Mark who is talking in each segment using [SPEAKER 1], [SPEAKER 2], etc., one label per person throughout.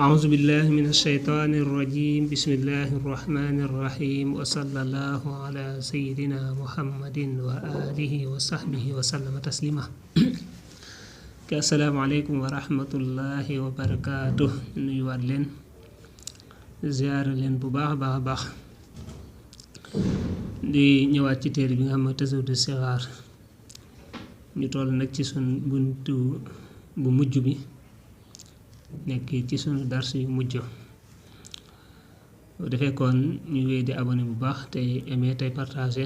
[SPEAKER 1] أعوذ بالله من الشيطان الرجيم بسم الله الرحمن الرحيم وصلى الله على سيدنا محمد وآله وصحبه وسلم تسليما السلام عليكم ورحمة الله وبركاته nuyuwaat leen ziyaar leen bu baax baax di ñëwaat ci téere bi nga xam ne Tazawudu Sixaar ñu toll nag ci sunu buntu bu mujj bi nekk ci sunu dars yu mujj bu defee kon ñu wéy di abonné bu baax tey aimé tey partagé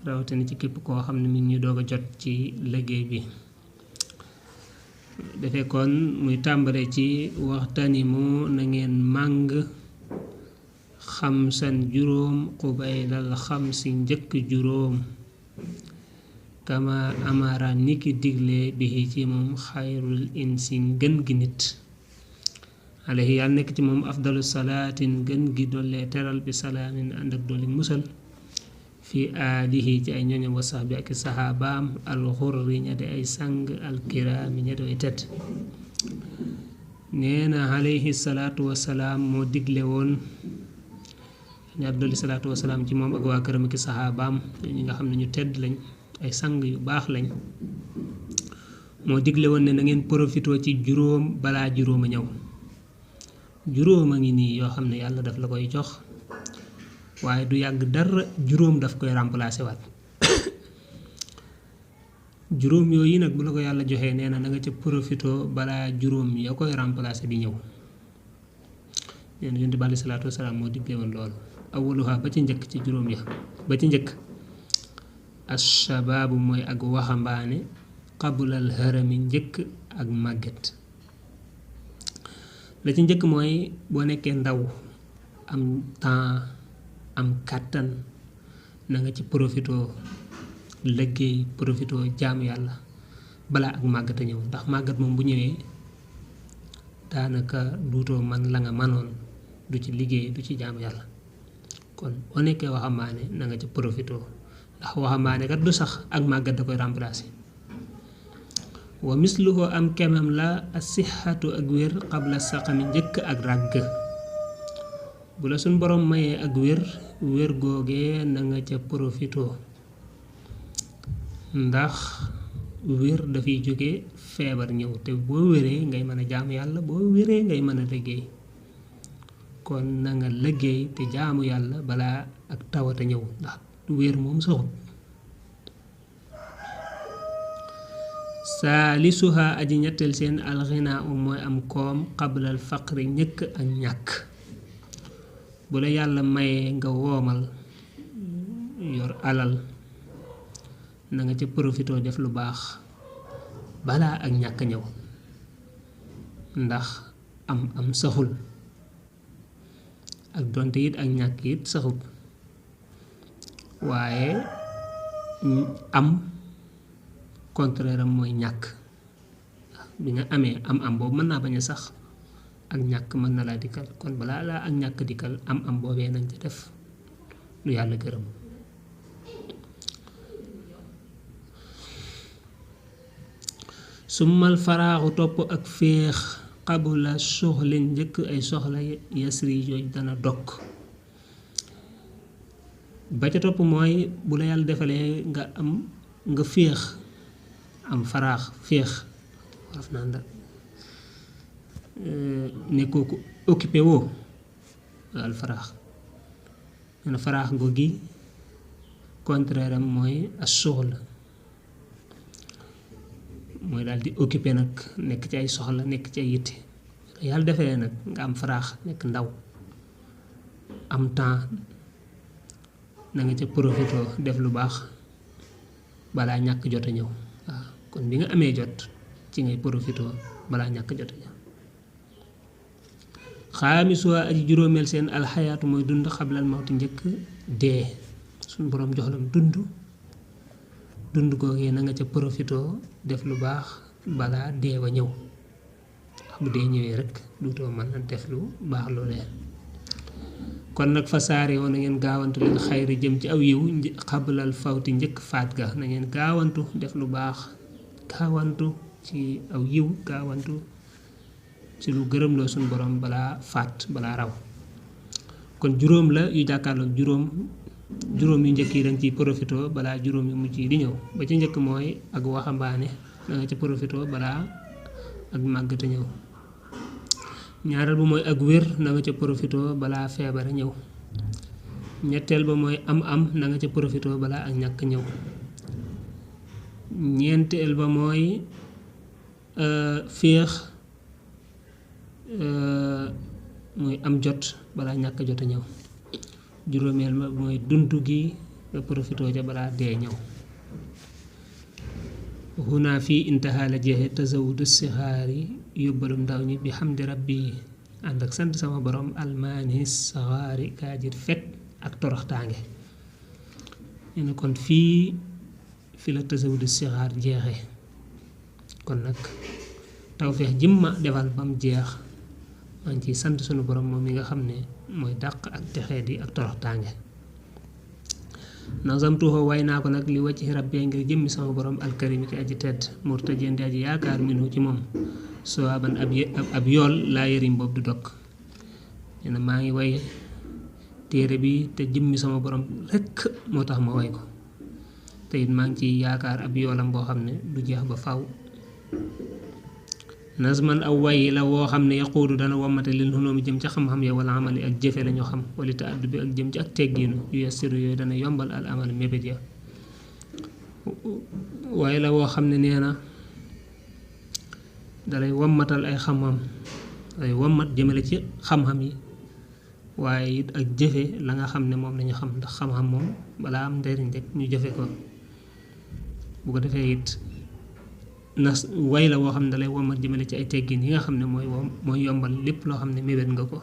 [SPEAKER 1] rawatina ci képp koo xam ne mi ñu doog a jot ci liggéey bi defee kon muy tàmbale ci waxtani mu na ngeen màng xamsan juróom xubaylal xamsi njëkk juróom kama amara niki digle bi ci moom xayrul insi gën gi nit alayhi yàlla nekk ci moom afdalu salaatin gën gi dollee teral bi salaamin ànd ak dolli musal fi aalihi ci ay ñoñam wa sahbi ak saxaabaam alxurri ña di ay sang alkiraami ña di ay tedd nee na alayhi salaatu wasalaam moo digle woon ñaar dolli salaatu wasalaam ci moom ak waa këram ak saxaabaam ñi nga xam ne ñu tedd lañ ay sang yu baax lañ moo digle woon ne na ngeen profitoo ci juróom balaa juróom a ñëw juróom a ngi nii yoo xam ne yàlla daf la koy jox waaye du yàgg dara juróom daf koy remplacer waat juróom yooyu nag bu la ko yàlla joxee nee na nga ca profitoo balaa juróom ya koy remplacer di ñëw nee na yonent bi aleyhi salaatu wasalaam moo digle woon loolu awaluha ba ci njëkk ci juróom ya ba ci njëkk ashabaabu mooy ak waxambaane qabulal harami njëkk ak màgget la ci njëkk mooy boo nekkee ndaw am temps am kàttan na nga ci profitoo liggéey profitoo jaamu yàlla balaa ak màgget a ñëw ndax màgget moom bu ñëwee daanaka duutoo man la nga manoon du ci liggéey du ci jaamu yàlla kon boo nekkee waxambaane na nga ci profitoo ndax waxambaane kat du sax ak màggat da koy remplacer wa misluhu am kemam la asixatu ak wér qabla saqami njëkk ak ràgg bu la suñ borom mayee ak wér googee na nga ca profitoo ndax wér dafay jóge feebar ñëw te boo wéree ngay mën a jaamu yàlla boo wéree ngay mën a liggéey kon na nga liggéey te jaamu yàlla balaa ak tawata ñëw ndax wér moom saxut saalisuha aji ñetteel seen alxinaa mooy am koom qablal faqri njëkk ak ñàkk bu la yàlla mayee nga woomal yor alal na nga ca profitoo def lu baax balaa ak ñàkk ñëw ndax am saxul ak donte it ak ñàkk it saxut waaye am contraire am mooy ñàkk bi nga amee am boobu mën naa bañ a sax ak ñàkk mën na laa dikkal kon balaa laa ak ñàkk dikkal am boobee nañ ca def lu yàlla gërëm summal faraaxu topp ak féex qabla soxla njëkk ay soxla yasri jooj dana dokk ba ca topp mooy bu la yàlla defalee nga féex am faraax féex waraf naan da nekkoo ko occupé woo al faraax nee na faraax ngo gi contraire am mooy as soxla mooy daal di occupé nag nekk ci ay soxla nekk ci ay yitte yàlla defalee nag nga am faraax nekk ndaw am temps na nga ca profitoo def lu baax balaa ñàkk jot a ñëw waaw kon bi nga amee jot ci ngay profitoo balaa ñàkk jot a ñëw xaamisuwaa aji juróomeel seen alxayaatu mooy dund xablal mawti njëkk dee suñu boroom jox la dund googee na nga ca profitoo def lu baax balaa dee wa ñëw ndax bu dee ñëwee rek duutoo mën a def lu baax loolee kon nag fa saare woon na ngeen gaawantu leen xayri jëm ci aw yiw xablal fawti njëkk faat ga na ngeen gaawantu def lu baax gaawantu ci aw yiw gaawantu ci lu gërëm loo suñu borom balaa faat balaa raw kon juróom la yu jàkkaarloog juróom yu njëkk yi dañ ciy profito balaa juróom yu mujj yi di ñëw ba ci njëkk mooy ak waxambaane da nga ci profito balaa ak màggata ñëw ñaareel ba mooy ak wér na nga ca profito balaa feebar ñëw ñetteel ba mooy am na nga ca profito balaa ak ñàkk ñëw ñeenteel ba mooy féex muy am jot balaa ñàkk jot a ñëw juróomeel ba mooy duntu gi nga profito ca balaa dee ñëw huna fii intaha la jeexe tazawudu sixaari yóbbalum ndaw ñi bi xamdi rabbi ànd ak sant sama borom almaani saxaari kaajir fet ak toroxtaange ñu ne kon fi la tazawudu sixaar jeexe kon nag tawfeex jimma defal bam jeex maa ngi ciy sant sunu borom moom mi nga xam ne mooy dàq ak texee di ak toroxtaange nazamtuhu way naa ko nag li wàcc rabbi ngir jëmmi sama borom alkarimi ki aji tedd murtajeen di aji yaakaar minhu ci moom sawaaban ab yool laa yërim boobu du dog nee na maa ngi way téere bi te jëmmi sama borom rekk moo tax ma way ko te it maa ngi ciy yaakaar ab yoolam boo xam ne du jeex ba faw nazman aw way la woo xam ne yaquudu dana wommate lil xunóomi jëm ca xam-xam ya wala amali ak jëfe lañu xam wala ta addu bi ak jëm ci ak teggiinu yu yassiru yooyu dana yombal al amal mébét ya waaye la woo xam ne nee na dalay wommatal ay xam-xam ay wommat jëmale ci xam-xam yi waaye it ak jëfe la nga xam ne moom lañu xam ndax xam-xam moom balaa am njariñ rek ñu jëfe ko bu ko defee it nas way la woo xam ne dalay wommat jëmale ci ay teggin yi nga xam ne mooy yombal lépp loo xam ne mébét nga ko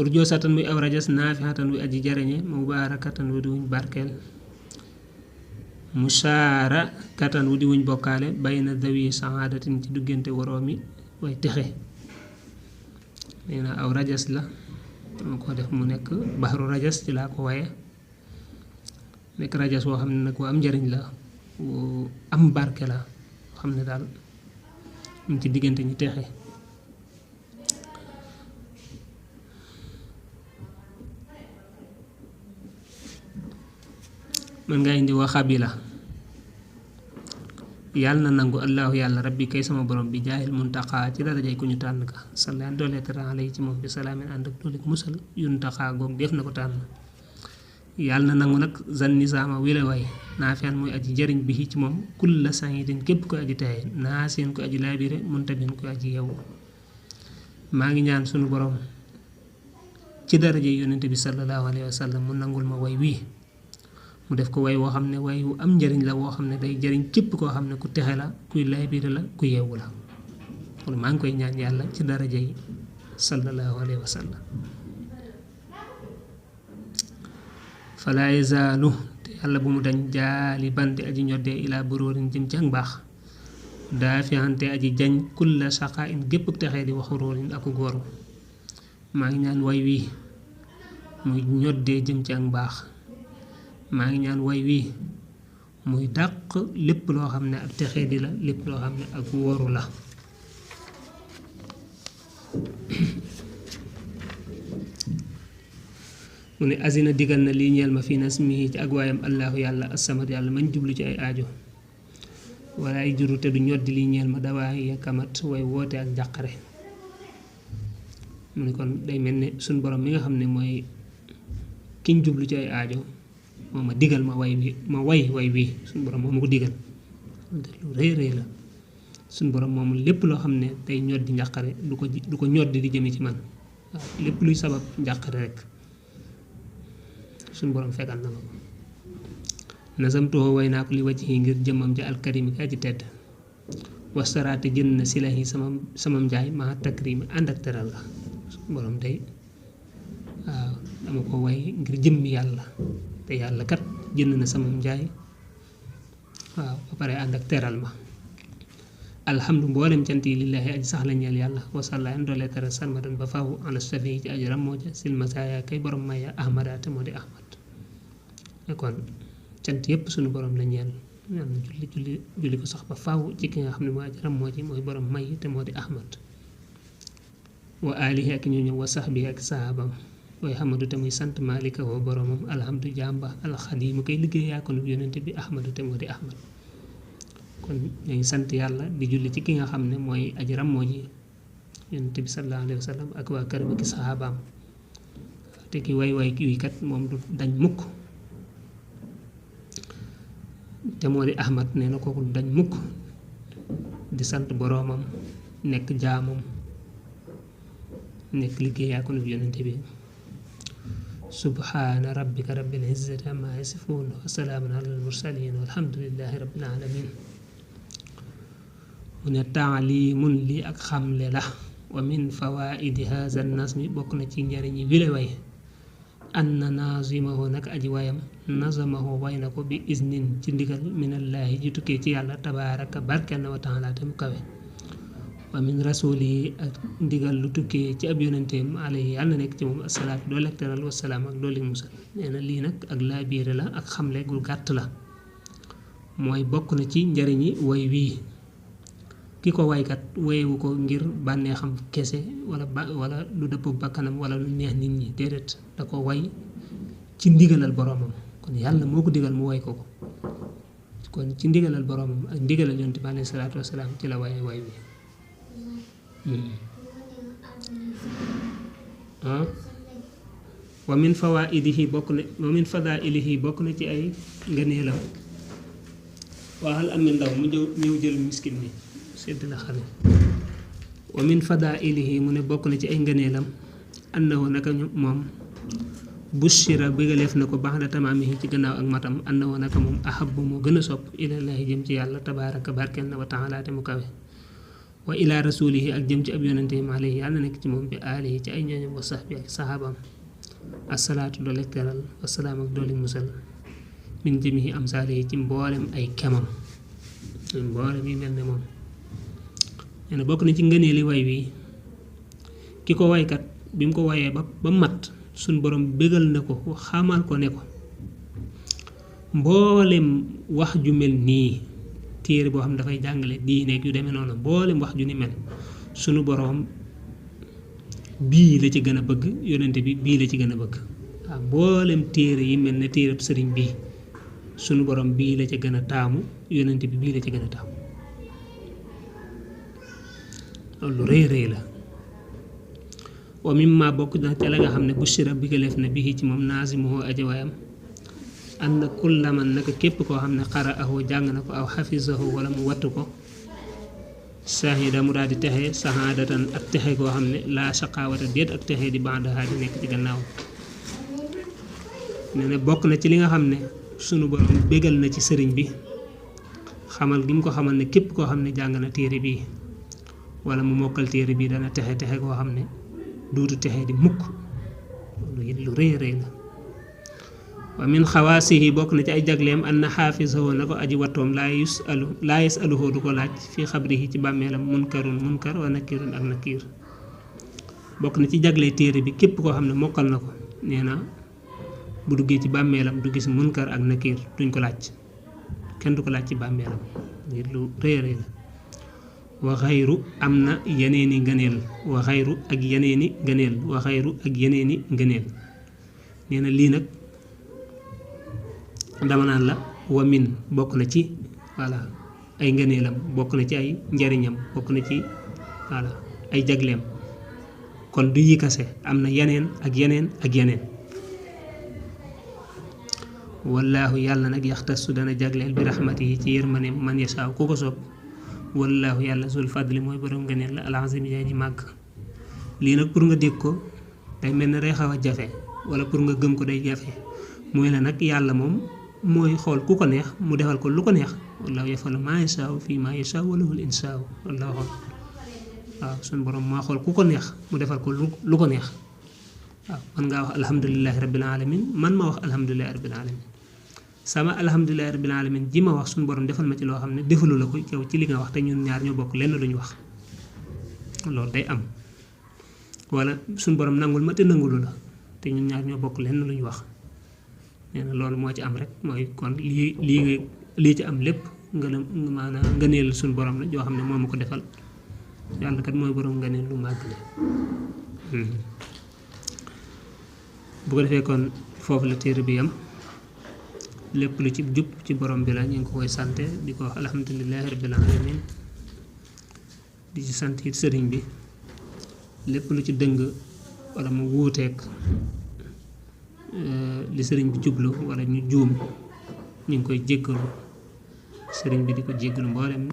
[SPEAKER 1] urjoo satan muy aw rajas naafixatan wi aji jariñe mubaarakatan wu di wuñ barkeel musaara katan wu di wuñ bokkaale bayna dawi saadatin ci duggante waroomi way texe nee na aw rajas la dama ko def mu nekk baxaru rajas ci laa ko waye nekk rajas woo xam ne nag wu am njariñ la wu am barke la xam ne daal mu ci diggante ñi texe man nga indi waxabi la yàlla na nangu allahu yàlla rabbi kay sama borom bi jaahil muntaqa ci darajay ku ñu tànn ka sallaan doolee tera alay ci moom bi salaamin ànd ak doolik musal yuntaqa goog def na ko tànn yàlla na nangu nag zan nisaama wile way naafiyaan mooy aji jariñ bi ci moom kulla saidin képp ko aji taye naa seen ko aji laabire muntabin ko aji yewu maa ngi ñaan sunu borom ci daraje yonente bi sallallahu alayhi wa sallam mu nangul ma way wii mu def ko way woo xam ne way wu am njariñ la woo xam ne day jariñ képp koo xam ne ku texe la kuy laabire la ku yewu la kon maa ngi koy ñaan yàlla ci daraje yi sallallahu alayhi wa sallam falaa yazaalu te yàlla bu mu dañ jaali bante aji ñoddee ilaa buróorin jëm ci ak mbaax daafiyante aji jañ kulla saqa in gépp ak texee di waxu róorin aku góoru maa ngi ñaan way wii muy ñoddee jëm ci ak mbaax maa ngi ñaan way wii muy dàq lépp loo xam ne ak texee di la lépp loo xam ne ak wóoru la mu ne azina digal na lii ñeel ma fii nasmihi ci ak waayam allahu yàlla asamad yàlla mañ jublu ci ay aajo wala ay juru te du ñoddi lii ñeel ma dawaay kamat way woote ak njàqare mu ne kon day mel ne suñ borom mi nga xam ne mooy kiñ jublu ci ay aajo moo ma digal ma way wi ma way wi suñ borom moo ma ko digal lu rëy rëy la suñ borom moom lépp loo xam ne day ñoddi njàqare du ko ñoddi di jëme ci man waaw lépp luy sabab njàqare rek suñ borom fekkal na ma ko nazamtuhu way naa ko li wajhi ngir jëmmam ja alkarimi ka aji tedd wasaraate jënd na silahi sama njaay ma takrimi ànd ak teral la suñ borom day waaw dama ko way ngir jëmmi yàlla te yàlla kat jënd na sama njaay waaw ba pare ànd ak teral ma alhamdu mboolem cant yi lillahi aji sax la ñeel yàlla wasalla en doole teral sarmadan ba faw ala safi ci aji ram moo ja sil masaaya kay borom maya ahmada te moo di ahmad kon cant yépp suñu borom la ñeel yàlla julli ko sax ba faaw ci ki nga xam ne mooy aji ram moo ji mooy borom may te moo di Ahmad wa alihi ak ñooñu wa sahbi ak sahabam way Ahmadu te muy sant malika woo boromam alhamdu jàmba alxadimu koy liggéey yaa ko nu yonente bi Ahmadu te moo di Ahmad kon ñoo ngi sant yàlla di julli ci ki nga xam ne mooy aji ram moo ji yonente bi sallallahu alayhi wa sallam ak waa këram ki sahabaam te ki way kii kat moom du dañ mukk te moo di Ahmad nee na kooku du dañ mukk di sant boroomam nekk jaamam nekk liggéeyaa ko nu yonente bi subhaana rabbika rabbil izzati amma yasifuun wa salaamun alal mursaliin walhamdulillahi rabbil alamin mu ne taalimun li ak xamle la wa min fawaidi haza nasmi bokk na ci njariñi wile way anna nazimahu nag aji wayam nazamahu way na ko bi iznin ci ndigal minallaahi ji tukkee ci yàlla tabaaraka barkel na wa taala te mu kawe wa min rasulihi ak ndigal lu tukkee ci ab yonenteem alayhi yàlla na nekk ci moom asalaatu doo lekteral wasalaam ak dooli musal nee na lii nag ak laa biire la ak xamle gu gàtt la mooy bokk na ci njariñi way wii ki ko waykat wayewu ko ngir bànnee xam kese wala lu dëpp bakkanam wala lu neex nit ñi déedéet da ko way ci ndigalal boromam kon yàlla moo ko digal mu way ko kon ci ndigalal boromam ak ndigalal yonent bi alayhi salaatu wasalaam ci la waye way wi wa min fawaidihi bokk na ci ay ngëneelam waxal am ndaw mu ñëw jël miskin mi sedd la xale wa min fadailihi mu ne bokk na ci ay ngëneelam annahu naka moom bushira bégaleef na ko ba'da tamaamihi ci gannaaw ak matam annahu naka moom ahabbu moo gën a sopp ilallaahi jëm ci yàlla tabaaraka barkeel na wa taala te mu kawe wa ila rasulihi ak jëm ci ab yonenteem alayhi yàlla nekk ci moom bi aalihi ci ay ñooñam wa sahbi ak sahabaam asalaatu doole teral wasalaam ak doole musal min jëmihi am saalihi ci mboolem ay kemam mboolem yi mel ne moom nee na bokk na ci ngëneeli way wi ki ko waykat bi mu ko wayee ba mat suñ borom bégal na ko xamal ko ne ko mboolem wax ju mel nii téere boo xam ne dafay jàngale diineeg yu demee noonu mboolem wax ju ni mel sunu borom bii la ci gën a bëgg yonente bi bii la ci gën a bëgg waaw mboolem téere yi mel ne téereb sëriñ bii sunu borom bii la ci gën a taamu yonente bi bii la ci gën a taamu loolu rëy rëy la wa mimma bokk na ca la nga xam ne bushira bigaleef na bii ci moom naasimuhu ajawaayam ànd kulla man naka képp koo xam ne qara'ahu jàng na ko aw xafisahu wala mu wattu ko sahida mu daal di texe sahaadatan ak texe koo xam ne laa shaqaawata déet ak texe di ba'daha di nekk ci gannaaw nee na bokk na ci li nga xam ne sunu borom bégal na ci sëriñ bi xamal gi mu ko xamal ne képp koo xam ne jàng na téere bii wala mu mokkal téere bii dana texe koo xam ne duutu texe di mukk lu rëy rëy la wa min xawaasihi bokk na ci ay jagleem an na xaafisahu na ko aji wattoom laa yasaluhu du ko laaj fi xabrihi ci bàmmeelam munkar wa nakirun ak nakir bokk na ci jagle téere bi képp koo xam ne mokkal na ko nee na bu duggee ci bàmmeelam du gis munkar ak nakir duñ ko laaj kenn du ko laaj ci bàmmeelam ngir lu rëy rëy la wa xayru am na yeneeni ngëneel wa xayru ak yeneeni ngëneel nee na lii nag dama naan la wa min bokk na ci voilà ay ngëneelam bokk na ci ay njariñam bokk na ci voilà ay jagleem kon du yi kase am na yeneen ak yeneen wallaahu yàlla nag yaxtasu dana jagleel bi raxmatihi ci yërmaneem man yasaaw ku ko soob wallaahu yàlla zul fadli mooy borom ngëneel la alazim yaay di màgg lii nag pour nga dégg ko day mel ne day xaw a jafe wala pour nga gëm ko day jafe mooy la nag yàlla moom mooy xool ku ko neex mu defal ko lu ko neex wallaahu yafalu maa yasaaw fii maa yasaaw wa lahul insaaw wallaahu xool waaw suñu borom moo xool ku ko neex mu defal ko lu ko neex waaw man ngaa wax alhamdulilahi rabbil alamin man ma wax alhamdulilahi rabbil alamin sama alhamdulilahi rabbil alamin ji ma wax suñu borom defal ma ci loo xam ne defalu la ko yow ci li nga wax te ñun ñaar ñoo bokk lenn lu ñu wax loolu day am wala suñu borom nangul ma te nangulu la te ñun ñaar ñoo bokk lenn lu ñu wax nee na loolu moo ci am rek mooy kon lii lii ci am lépp maanaam ngëneel suñu borom la joo xam ne moo ma ko defal yàlla kat mooy borom ngëneel lu màgg la bu ko defee kon foofu la téere bi yam lépp lu ci jub ci borom bi la ñu ngi ko koy sante di ko wax alhamdulillahi rabbil alamin di ci sant it sëriñ bi lépp lu ci dëng wala mu wuuteeg li sëriñ bi jublu wala ñu juum ñu ngi koy jéggalu sëriñ bi di ko jéggalu mboolem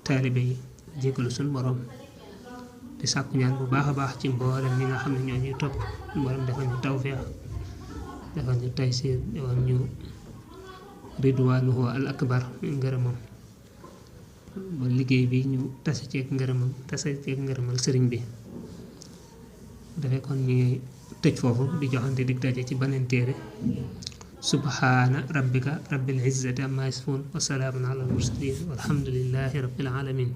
[SPEAKER 1] taalibe yi jéggalu suñu borom di sàkku ñaan bu baax a baax ci mboolem ñi nga xam ne ñoo ñuy topp mboolem defal ñu tawfeex defal ñu taysiir defal ñu ridwaanuhu al akbar ngërëmam ba liggéey bi ñu tase ceeg ngërëmal sëriñ bi dafay kon ñu ngi tëj foofu di joxante dig daje ci beneen téere subhaana rabbika rabbil izzati amma yasifun wa salaamun ala al mursalin walhamdulillahi rabbil alamin